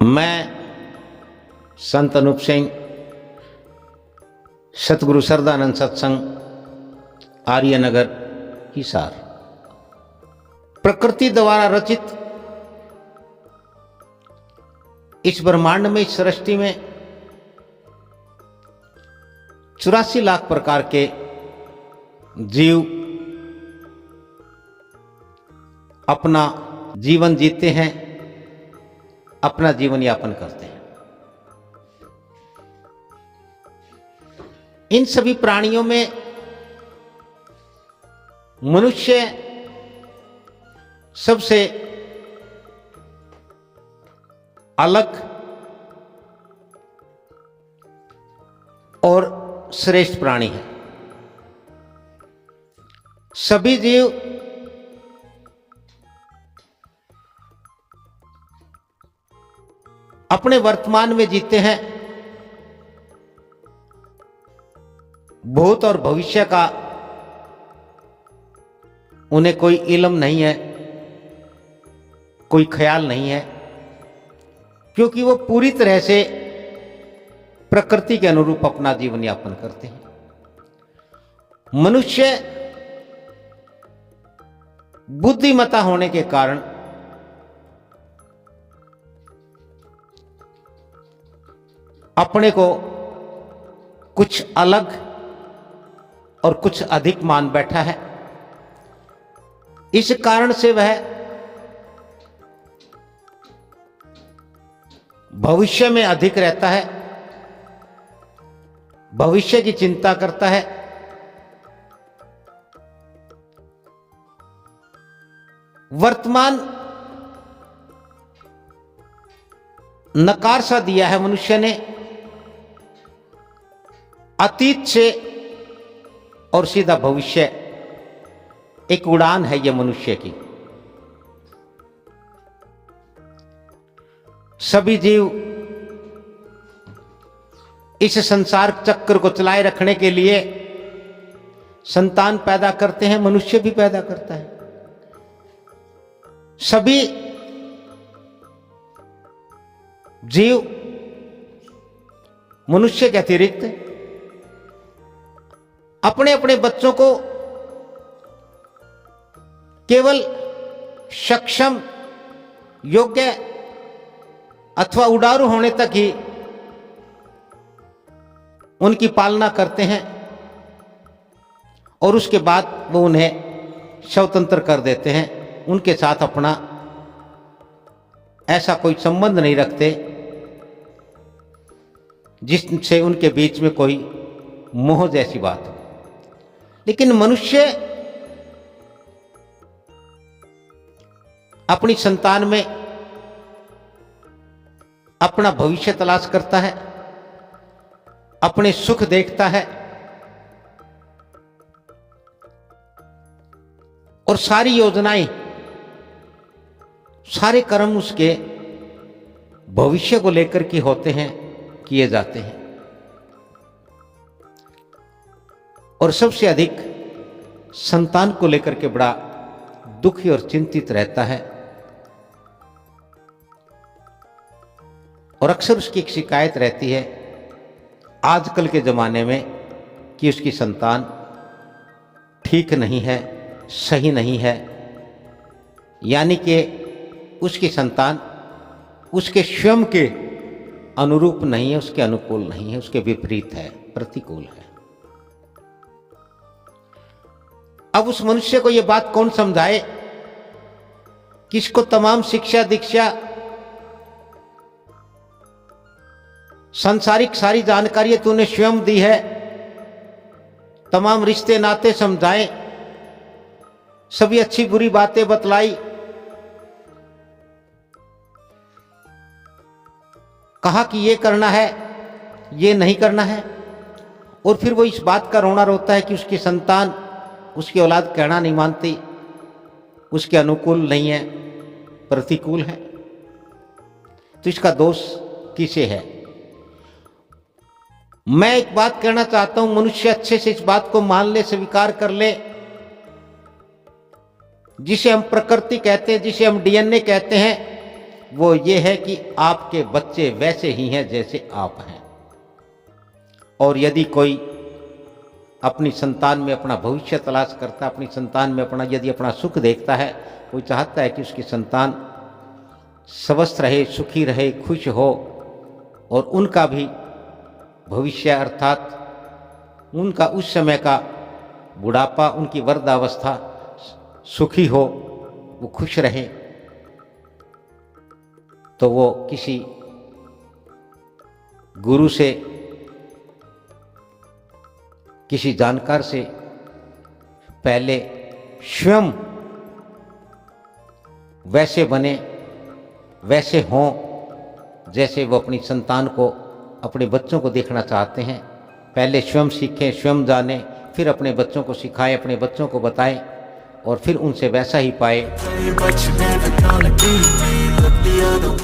मैं संत अनूप सिंह, सतगुरु सरदानंद सत्संग आर्यनगर हिसार, प्रकृति द्वारा रचित इस ब्रह्मांड में, इस सृष्टि में 84 लाख प्रकार के जीव अपना जीवन जीते हैं, अपना जीवन यापन करते हैं। इन सभी प्राणियों में मनुष्य सबसे अलग और श्रेष्ठ प्राणी है। सभी जीव अपने वर्तमान में जीते हैं, भूत और भविष्य का उन्हें कोई इल्म नहीं है, कोई ख्याल नहीं है, क्योंकि वो पूरी तरह से प्रकृति के अनुरूप अपना जीवन यापन करते हैं। मनुष्य बुद्धिमता होने के कारण अपने को कुछ अलग और कुछ अधिक मान बैठा है। इस कारण से वह भविष्य में अधिक रहता है, भविष्य की चिंता करता है, वर्तमान नकार सा दिया है मनुष्य ने अतीत से, और सीधा भविष्य। एक उड़ान है यह मनुष्य की। सभी जीव इस संसार चक्र को चलाए रखने के लिए संतान पैदा करते हैं, मनुष्य भी पैदा करता है। सभी जीव मनुष्य के अतिरिक्त अपने अपने बच्चों को केवल सक्षम, योग्य अथवा उडारू होने तक ही उनकी पालना करते हैं, और उसके बाद वो उन्हें स्वतंत्र कर देते हैं। उनके साथ अपना ऐसा कोई संबंध नहीं रखते जिससे उनके बीच में कोई मोह जैसी बात हो। लेकिन मनुष्य अपनी संतान में अपना भविष्य तलाश करता है, अपने सुख देखता है, और सारी योजनाएं, सारे कर्म उसके भविष्य को लेकर के होते हैं, किए जाते हैं। और सबसे अधिक संतान को लेकर के बड़ा दुखी और चिंतित रहता है, और अक्सर उसकी एक शिकायत रहती है आजकल के ज़माने में कि उसकी संतान ठीक नहीं है, सही नहीं है, यानी कि उसकी संतान उसके स्वयं के अनुरूप नहीं है, उसके अनुकूल नहीं है, उसके विपरीत है, प्रतिकूल है। अब उस मनुष्य को यह बात कौन समझाए कि इसको तमाम शिक्षा दीक्षा, सांसारिक सारी जानकारी तूने स्वयं दी है, तमाम रिश्ते नाते समझाए, सभी अच्छी बुरी बातें बतलाई, कहा कि ये करना है, ये नहीं करना है, और फिर वो इस बात का रोना रोता है कि उसकी संतान, उसकी औलाद कहना नहीं मानती, उसके अनुकूल नहीं है, प्रतिकूल है। तो इसका दोष किसे है? मैं एक बात कहना चाहता हूं, मनुष्य अच्छे से इस बात को मान ले, स्वीकार कर ले, जिसे हम प्रकृति कहते हैं, जिसे हम डीएनए कहते हैं, वो ये है कि आपके बच्चे वैसे ही हैं जैसे आप हैं। और यदि कोई अपनी संतान में अपना भविष्य तलाश करता, अपनी संतान में यदि अपना सुख देखता है, कोई चाहता है कि उसकी संतान स्वस्थ रहे, सुखी रहे, खुश हो, और उनका भी भविष्य अर्थात उनका उस समय का बुढ़ापा, उनकी वृद्धावस्था सुखी हो, वो खुश रहे, तो वो किसी गुरु से, किसी जानकार से पहले स्वयं वैसे बने, वैसे हों जैसे वो अपनी संतान को, अपने बच्चों को देखना चाहते हैं। पहले स्वयं सीखें, स्वयं जानें, फिर अपने बच्चों को सिखाएं, अपने बच्चों को बताएं, और फिर उनसे वैसा ही पाए।